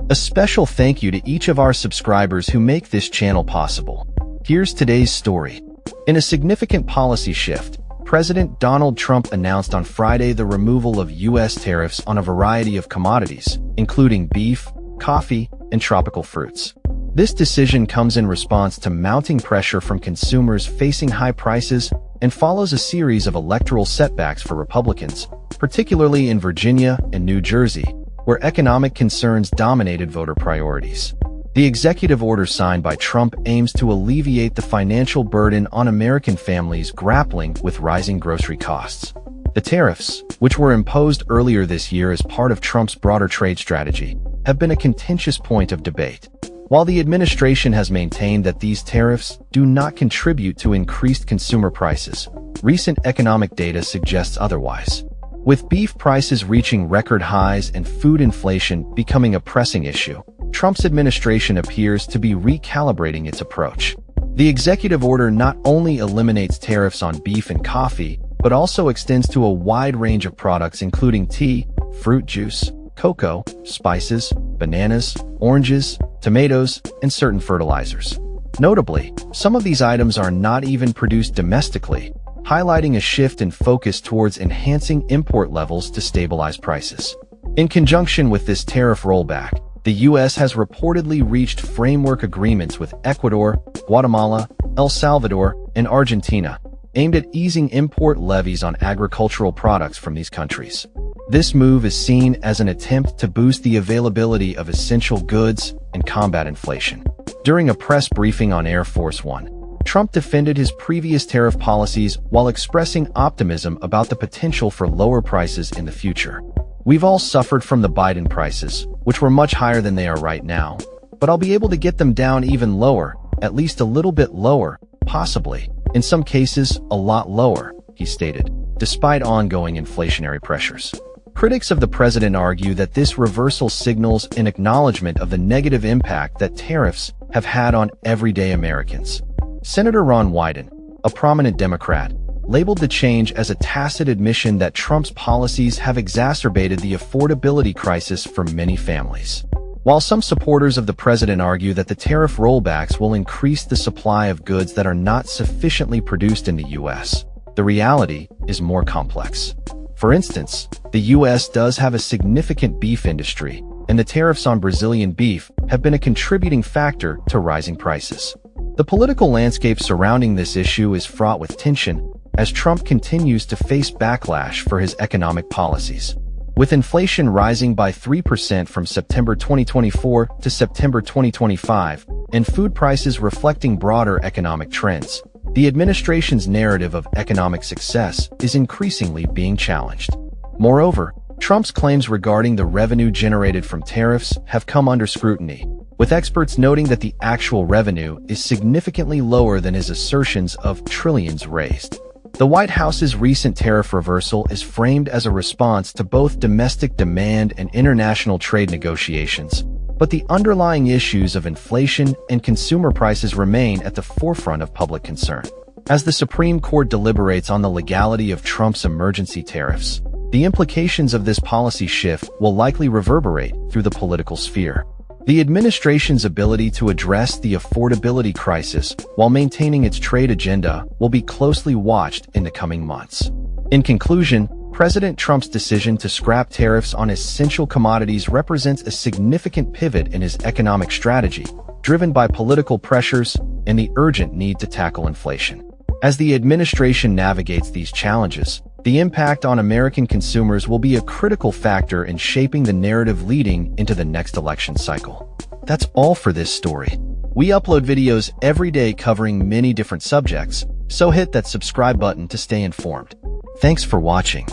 A special thank you to each of our subscribers who make this channel possible. Here's today's story. In a significant policy shift, President Donald Trump announced on Friday the removal of U.S. tariffs on a variety of commodities, including beef, coffee, and tropical fruits. This decision comes in response to mounting pressure from consumers facing high prices and follows a series of electoral setbacks for Republicans, particularly in Virginia and New Jersey, where economic concerns dominated voter priorities. The executive order signed by Trump aims to alleviate the financial burden on American families grappling with rising grocery costs. The tariffs, which were imposed earlier this year as part of Trump's broader trade strategy, have been a contentious point of debate. While the administration has maintained that these tariffs do not contribute to increased consumer prices, recent economic data suggests otherwise. With beef prices reaching record highs and food inflation becoming a pressing issue, Trump's administration appears to be recalibrating its approach. The executive order not only eliminates tariffs on beef and coffee, but also extends to a wide range of products including tea, fruit juice, cocoa, spices, bananas, oranges, tomatoes, and certain fertilizers. Notably, some of these items are not even produced domestically, highlighting a shift in focus towards enhancing import levels to stabilize prices. In conjunction with this tariff rollback, the U.S. has reportedly reached framework agreements with Ecuador, Guatemala, El Salvador, and Argentina, aimed at easing import levies on agricultural products from these countries. This move is seen as an attempt to boost the availability of essential goods and combat inflation. During a press briefing on Air Force One, Trump defended his previous tariff policies while expressing optimism about the potential for lower prices in the future. "We've all suffered from the Biden prices, which were much higher than they are right now, but I'll be able to get them down even lower, at least a little bit lower, possibly, in some cases, a lot lower," he stated, despite ongoing inflationary pressures. Critics of the president argue that this reversal signals an acknowledgement of the negative impact that tariffs have had on everyday Americans. Senator Ron Wyden, a prominent Democrat, labeled the change as a tacit admission that Trump's policies have exacerbated the affordability crisis for many families. While some supporters of the president argue that the tariff rollbacks will increase the supply of goods that are not sufficiently produced in the U.S., the reality is more complex. For instance, the U.S. does have a significant beef industry, and the tariffs on Brazilian beef have been a contributing factor to rising prices. The political landscape surrounding this issue is fraught with tension as Trump continues to face backlash for his economic policies. With inflation rising by 3% from September 2024 to September 2025, and food prices reflecting broader economic trends, the administration's narrative of economic success is increasingly being challenged. Moreover, Trump's claims regarding the revenue generated from tariffs have come under scrutiny, with experts noting that the actual revenue is significantly lower than his assertions of trillions raised. The White House's recent tariff reversal is framed as a response to both domestic demand and international trade negotiations, but the underlying issues of inflation and consumer prices remain at the forefront of public concern. As the Supreme Court deliberates on the legality of Trump's emergency tariffs, the implications of this policy shift will likely reverberate through the political sphere. The administration's ability to address the affordability crisis while maintaining its trade agenda will be closely watched in the coming months. In conclusion, President Trump's decision to scrap tariffs on essential commodities represents a significant pivot in his economic strategy, driven by political pressures and the urgent need to tackle inflation. As the administration navigates these challenges, the impact on American consumers will be a critical factor in shaping the narrative leading into the next election cycle. That's all for this story. We upload videos every day covering many different subjects, so hit that subscribe button to stay informed. Thanks for watching.